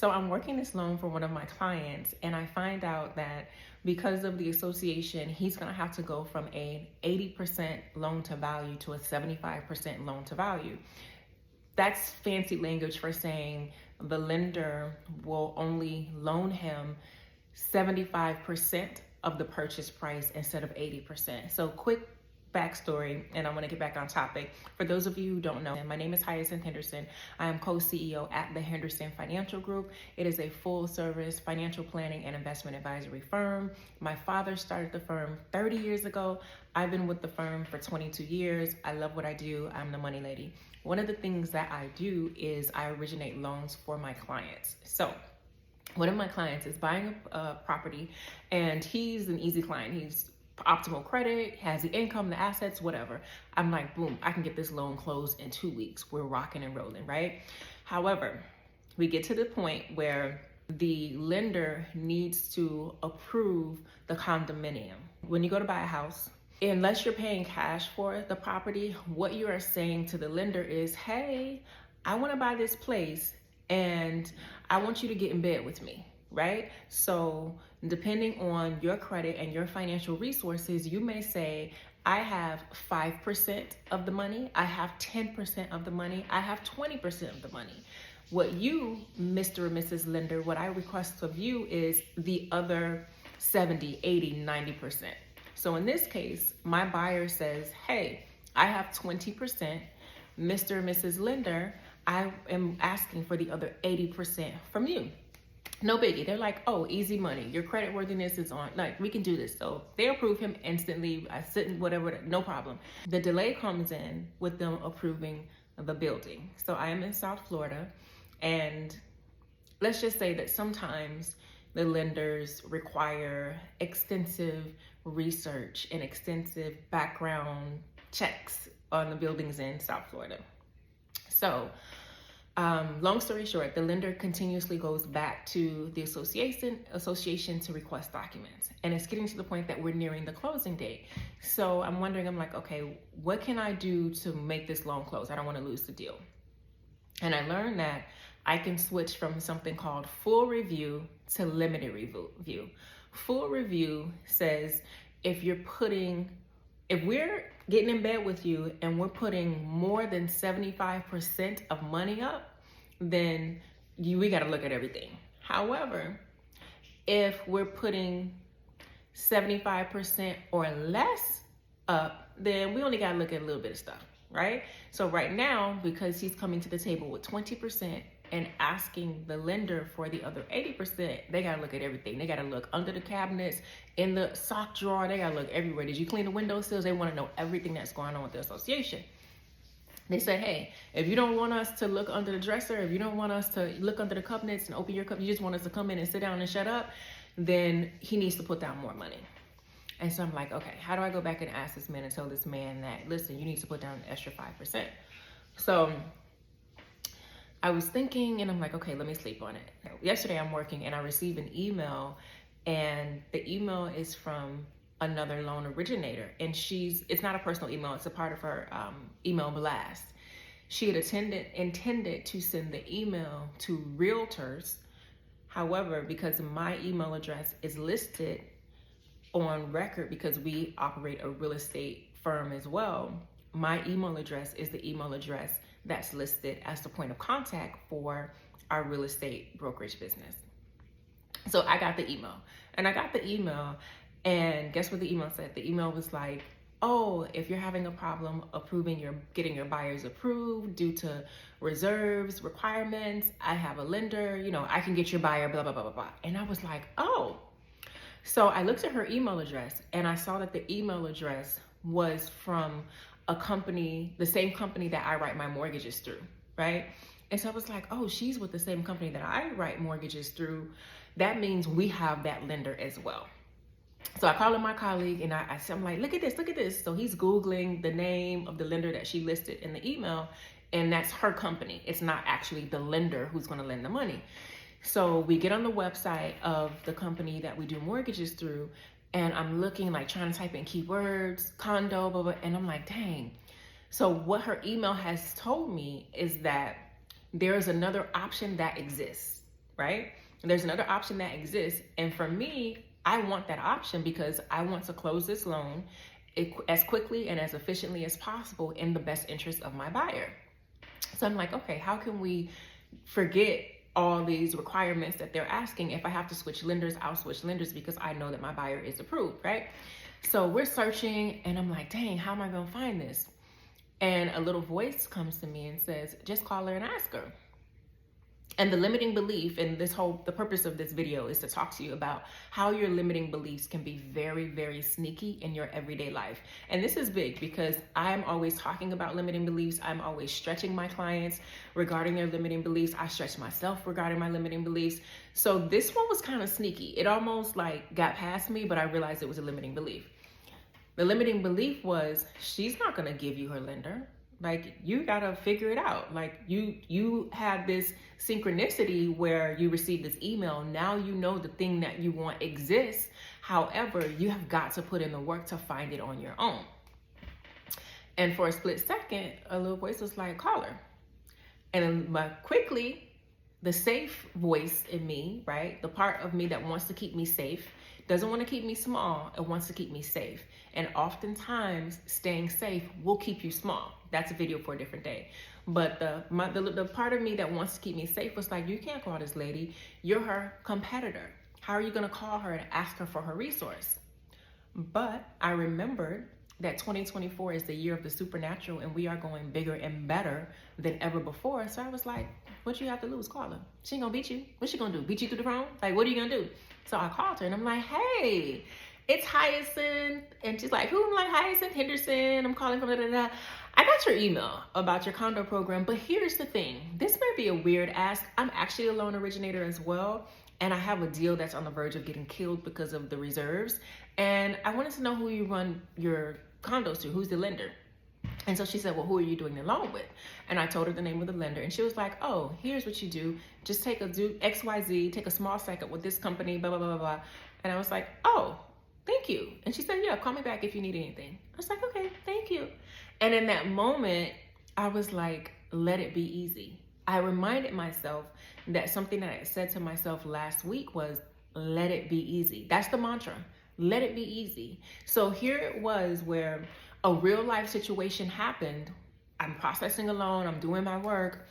So I'm working this loan for one of my clients, and I find out that because of the association, he's going to have to go from a 80% loan to value to a 75% loan to value. That's fancy language for saying the lender will only loan him 75% of the purchase price instead of 80%. So quick backstory, and I want to get back on topic. For those of you who don't know, my name is Hyacinth Henderson. I am co-CEO at the Henderson Financial Group. It is a full-service financial planning and investment advisory firm. My father started the firm 30 years ago. I've been with the firm for 22 years. I love what I do. I'm the money lady. One of the things that I do is I originate loans for my clients. So one of my clients is buying a property, and he's an easy client. He's optimal credit, has the income, the assets, whatever. I'm like, boom, I can get this loan closed in 2 weeks. We're rocking and rolling, right? However, we get to the point where the lender needs to approve the condominium. When you go to buy a house, unless you're paying cash for the property, what you are saying to the lender is, hey, I want to buy this place and I want you to get in bed with me, right? So depending on your credit and your financial resources, you may say, I have 5% of the money, I have 10% of the money, I have 20% of the money. What you, Mr. or Mrs. Lender, what I request of you is the other 70, 80, 90%. So in this case, my buyer says, hey, I have 20%, Mr. or Mrs. Lender, I am asking for the other 80% from you. No biggie. They're like, oh, easy money. Your credit worthiness is on. Like, we can do this. So they approve him instantly. I sit in whatever, no problem. The delay comes in with them approving the building. So I am in South Florida, and let's just say that sometimes the lenders require extensive research and extensive background checks on the buildings in South Florida. So long story short, the lender continuously goes back to the association to request documents. And it's getting to the point that we're nearing the closing date. So I'm wondering, I'm like, okay, what can I do to make this loan close? I don't want to lose the deal. And I learned that I can switch from something called full review to limited review. Full review says if we're getting in bed with you and we're putting more than 75% of money up, then we got to look at everything. However, if we're putting 75% or less up, then we only got to look at a little bit of stuff, right? So right now, because he's coming to the table with 20% and asking the lender for the other 80%, they got to look at everything. They got to look under the cabinets, in the sock drawer. They got to look everywhere. Did you clean the windowsills? They want to know everything that's going on with the association. They said, hey, if you don't want us to look under the dresser, if you don't want us to look under the cabinets and open your cup, you just want us to come in and sit down and shut up, then he needs to put down more money. And so I'm like, okay, how do I go back and ask this man and tell this man that, listen, you need to put down an extra 5%. So I was thinking, and I'm like, okay, let me sleep on it. Yesterday I'm working and I received an email, and the email is from another loan originator, and it's not a personal email, it's a part of her email blast. She had intended to send the email to realtors. However, because my email address is listed on record, because we operate a real estate firm as well, my email address is the email address that's listed as the point of contact for our real estate brokerage business. So I got the email, and guess what the email said? The email was like, oh, if you're having a problem getting your buyers approved due to reserves, requirements, I have a lender, I can get your buyer, blah, blah, blah, blah, blah. And I was like, oh. So I looked at her email address, and I saw that the email address was from a company, the same company that I write my mortgages through, right? And so I was like, oh, she's with the same company that I write mortgages through. That means we have that lender as well. So I called up my colleague, and I'm like, look at this. So he's Googling the name of the lender that she listed in the email, and that's her company. It's not actually the lender who's going to lend the money. So we get on the website of the company that we do mortgages through, and I'm looking, like trying to type in keywords, condo, blah, blah, and I'm like, dang. So what her email has told me is that there is another option that exists, right? There's another option that exists. And for me, I want that option because I want to close this loan as quickly and as efficiently as possible in the best interest of my buyer. So I'm like, okay, how can we forget all these requirements that they're asking? If I have to switch lenders, I'll switch lenders because I know that my buyer is approved, right? So we're searching and I'm like, dang, how am I gonna find this? And a little voice comes to me and says, just call her and ask her. And the limiting belief, and the purpose of this video is to talk to you about how your limiting beliefs can be very, very sneaky in your everyday life. And this is big because I'm always talking about limiting beliefs. I'm always stretching my clients regarding their limiting beliefs. I stretch myself regarding my limiting beliefs. So this one was kind of sneaky. It almost like got past me, but I realized it was a limiting belief. The limiting belief was, she's not gonna give you her lender. Like, you gotta figure it out. Like, you had this synchronicity where you received this email. Now you know the thing that you want exists. However, you have got to put in the work to find it on your own. And for a split second, a little voice was like, call her. And then quickly, the safe voice in me, right? The part of me that wants to keep me safe, doesn't want to keep me small, it wants to keep me safe. And oftentimes, staying safe will keep you small. That's a video for a different day. But the part of me that wants to keep me safe was like, you can't call this lady. You're her competitor. How are you going to call her and ask her for her resource? But I remembered that 2024 is the year of the supernatural and we are going bigger and better than ever before. So I was like, what you have to lose? Call her. She ain't gonna beat you. What's she gonna do? Beat you through the phone? Like, what are you gonna do? So I called her and I'm like, hey, it's Hyacinth. And she's like, who? I'm like, Hyacinth Henderson. I'm calling from da-da-da. I got your email about your condo program, but here's the thing. This might be a weird ask. I'm actually a loan originator as well. And I have a deal that's on the verge of getting killed because of the reserves. And I wanted to know who you run your condos to, who's the lender. And so she said, well, who are you doing the loan with? And I told her the name of the lender. And she was like, oh, here's what you do. Just do XYZ, take a small second with this company, blah, blah, blah, blah, blah. And I was like, oh, thank you. And she said, yeah, call me back if you need anything. I was like, okay, thank you. And in that moment, I was like, let it be easy. I reminded myself that something that I said to myself last week was, let it be easy. That's the mantra. Let it be easy. So here it was where a real life situation happened. I'm processing a loan, I'm doing my work,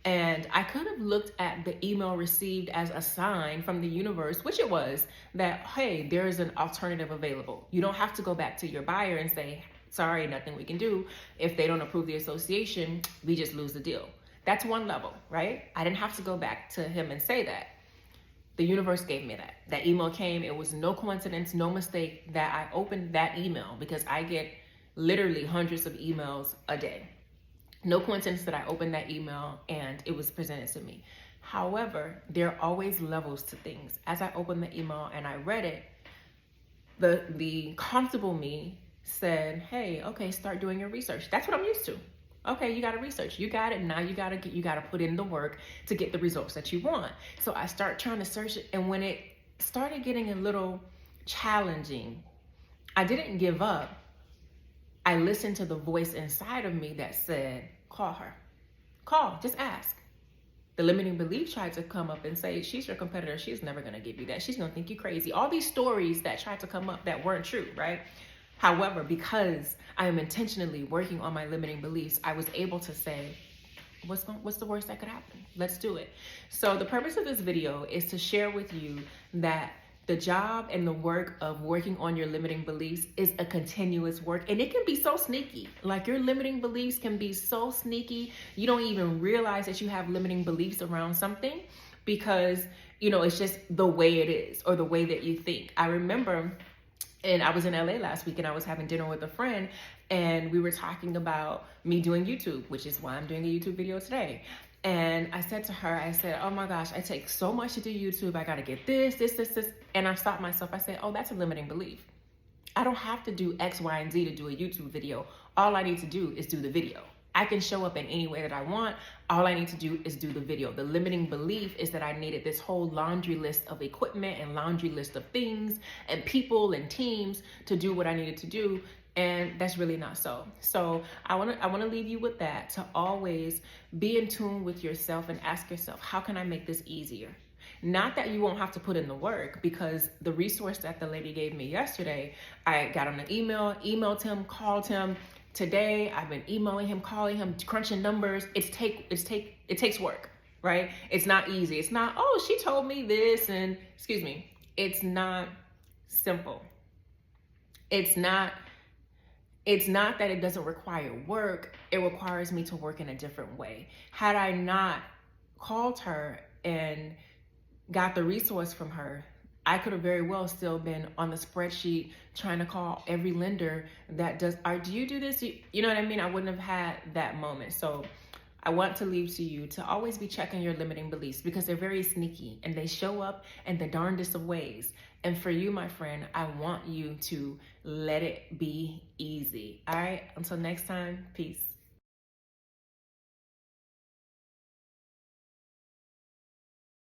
and I could have looked at the email received as a sign from the universe, which it was, that, hey, there is an alternative available. You don't have to go back to your buyer and say, sorry, nothing we can do. If they don't approve the association, we just lose the deal. That's one level, right? I didn't have to go back to him and say that. The universe gave me that. That email came. It was no coincidence, no mistake that I opened that email, because I get literally hundreds of emails a day. No coincidence that I opened that email and it was presented to me. However, there are always levels to things. As I opened the email and I read it, the comfortable me said, hey, okay, start doing your research. That's what I'm used to. Okay, you gotta research. You got it. Now you gotta put in the work to get the results that you want. So I start trying to search it, and when it started getting a little challenging, I didn't give up. I listened to the voice inside of me that said, call her. Call, just ask. The limiting belief tried to come up and say, she's your competitor. She's never gonna give you that. She's gonna think you crazy. All these stories that tried to come up that weren't true, right? However, because I am intentionally working on my limiting beliefs, I was able to say, what's the worst that could happen? Let's do it. So the purpose of this video is to share with you that the job and the work of working on your limiting beliefs is a continuous work, and it can be so sneaky. Like, your limiting beliefs can be so sneaky, you don't even realize that you have limiting beliefs around something, because, you know, it's just the way it is, or the way that you think. I remember, and I was in LA last week and I was having dinner with a friend, and we were talking about me doing YouTube, which is why I'm doing a YouTube video today. And I said to her, I said, oh my gosh, I take so much to do YouTube. I got to get this. And I stopped myself. I said, oh, that's a limiting belief. I don't have to do X, Y, and Z to do a YouTube video. All I need to do is do the video. I can show up in any way that I want. All I need to do is do the video. The limiting belief is that I needed this whole laundry list of equipment and laundry list of things and people and teams to do what I needed to do. And that's really not so. So I wanna leave you with that, to always be in tune with yourself and ask yourself, how can I make this easier? Not that you won't have to put in the work, because the resource that the lady gave me yesterday, I got on an emailed him, called him. Today, I've been emailing him, calling him, crunching numbers. It takes work, right? It's not easy. It's not, oh, she told me this, and excuse me. It's not simple. It's not that it doesn't require work. It requires me to work in a different way. Had I not called her and got the resource from her, I could have very well still been on the spreadsheet trying to call every lender that does, do you do this? You know what I mean? I wouldn't have had that moment. So I want to leave to you to always be checking your limiting beliefs, because they're very sneaky and they show up in the darndest of ways. And for you, my friend, I want you to let it be easy. All right, until next time, peace.